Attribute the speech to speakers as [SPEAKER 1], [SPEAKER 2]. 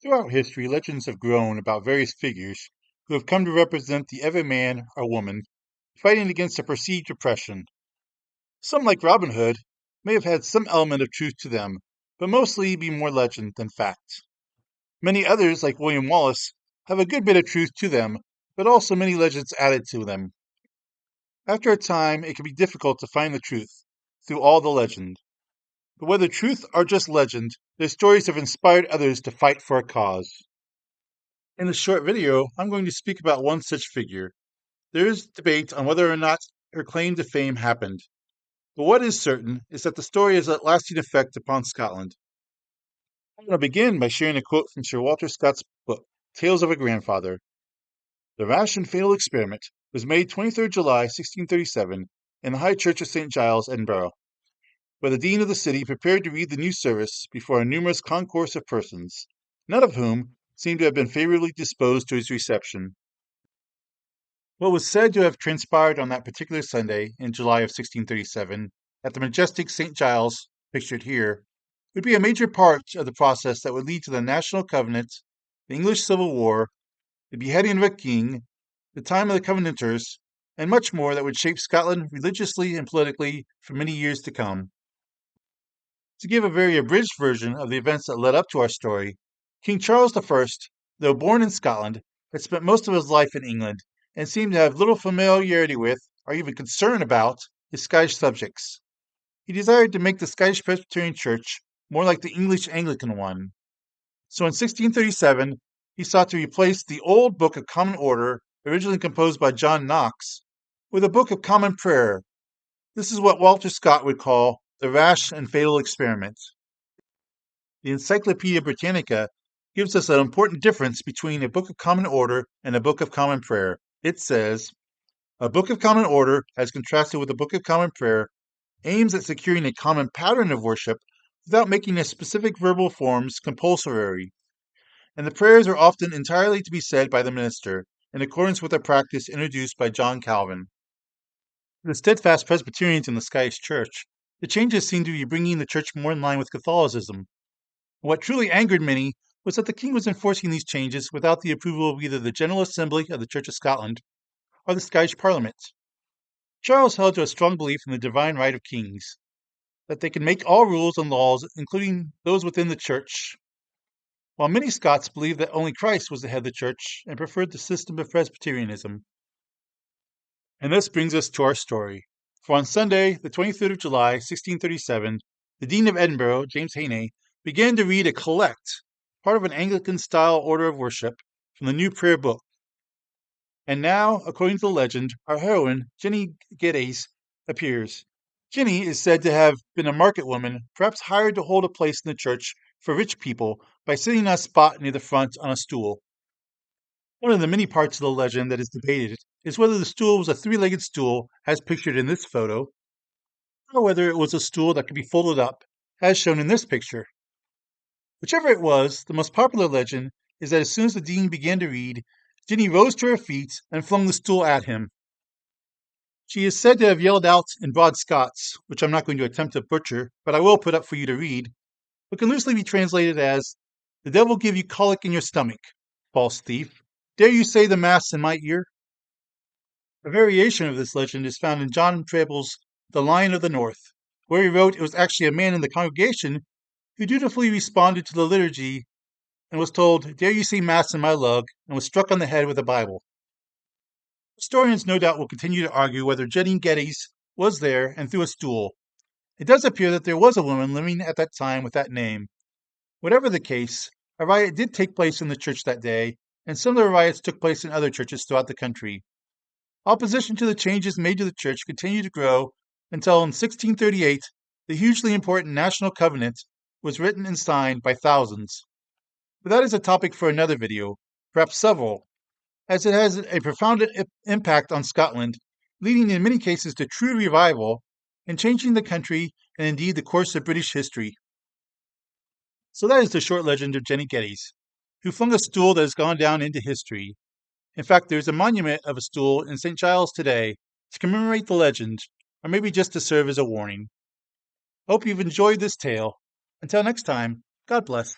[SPEAKER 1] Throughout history, legends have grown about various figures who have come to represent the every man or woman fighting against a perceived oppression. Some, like Robin Hood, may have had some element of truth to them, but mostly be more legend than fact. Many others, like William Wallace, have a good bit of truth to them, but also many legends added to them. After a time, it can be difficult to find the truth through all the legend. But whether truth or just legend, their stories have inspired others to fight for a cause. In this short video, I'm going to speak about one such figure. There is debate on whether or not her claim to fame happened, but what is certain is that the story has a lasting effect upon Scotland. I'm going to begin by sharing a quote from Sir Walter Scott's book, Tales of a Grandfather. The rash and fatal experiment was made 23rd July 1637 in the High Church of St Giles, Edinburgh, where the Dean of the city prepared to read the new service before a numerous concourse of persons, none of whom seemed to have been favorably disposed to his reception. What was said to have transpired on that particular Sunday in July of 1637 at the majestic St Giles, pictured here, would be a major part of the process that would lead to the National Covenant, the English Civil War, the beheading of a king, the time of the Covenanters, and much more that would shape Scotland religiously and politically for many years to come. To give a very abridged version of the events that led up to our story, King Charles I, though born in Scotland, had spent most of his life in England and seemed to have little familiarity with, or even concern about, his Scottish subjects. He desired to make the Scottish Presbyterian Church more like the English Anglican one. So in 1637, he sought to replace the old Book of Common Order, originally composed by John Knox, with a Book of Common Prayer. This is what Walter Scott would call the rash and fatal experiment. The Encyclopedia Britannica gives us an important difference between a Book of Common Order and a Book of Common Prayer. It says, a Book of Common Order, as contrasted with a Book of Common Prayer, aims at securing a common pattern of worship without making the specific verbal forms compulsory, and the prayers are often entirely to be said by the minister, in accordance with a practice introduced by John Calvin. For the steadfast Presbyterians in the Scottish Church, the changes seemed to be bringing the church more in line with Catholicism. What truly angered many was that the king was enforcing these changes without the approval of either the General Assembly of the Church of Scotland or the Scottish Parliament. Charles held to a strong belief in the divine right of kings, that they can make all rules and laws, including those within the church, while many Scots believed that only Christ was the head of the church and preferred the system of Presbyterianism. And this brings us to our story. For on Sunday, the 23rd of July, 1637, the Dean of Edinburgh, James Heaney, began to read a collect, part of an Anglican-style order of worship, from the new prayer book. And now, according to the legend, our heroine, Jenny Geddes, appears. Jenny is said to have been a market woman, perhaps hired to hold a place in the church for rich people by sitting on a spot near the front on a stool. One of the many parts of the legend that is debated is whether the stool was a three-legged stool, as pictured in this photo, or whether it was a stool that could be folded up, as shown in this picture. Whichever it was, the most popular legend is that as soon as the dean began to read, Jenny rose to her feet and flung the stool at him. She is said to have yelled out in broad Scots, which I'm not going to attempt to butcher, but I will put up for you to read, but can loosely be translated as, "The devil give you colic in your stomach, false thief. Dare you say the mass in my ear?" A variation of this legend is found in John Preble's The Lion of the North, where he wrote it was actually a man in the congregation who dutifully responded to the liturgy and was told, "Dare you say mass in my lug," and was struck on the head with a Bible. Historians no doubt will continue to argue whether Jenny Geddes was there and threw a stool. It does appear that there was a woman living at that time with that name. Whatever the case, a riot did take place in the church that day, and similar riots took place in other churches throughout the country. Opposition to the changes made to the church continued to grow until in 1638, the hugely important National Covenant was written and signed by thousands. But that is a topic for another video, perhaps several, as it has a profound impact on Scotland, leading in many cases to true revival and changing the country and indeed the course of British history. So that is the short legend of Jenny Geddes, who flung a stool that has gone down into history. In fact, there's a monument of a stool in St Giles today to commemorate the legend, or maybe just to serve as a warning. Hope you've enjoyed this tale. Until next time, God bless.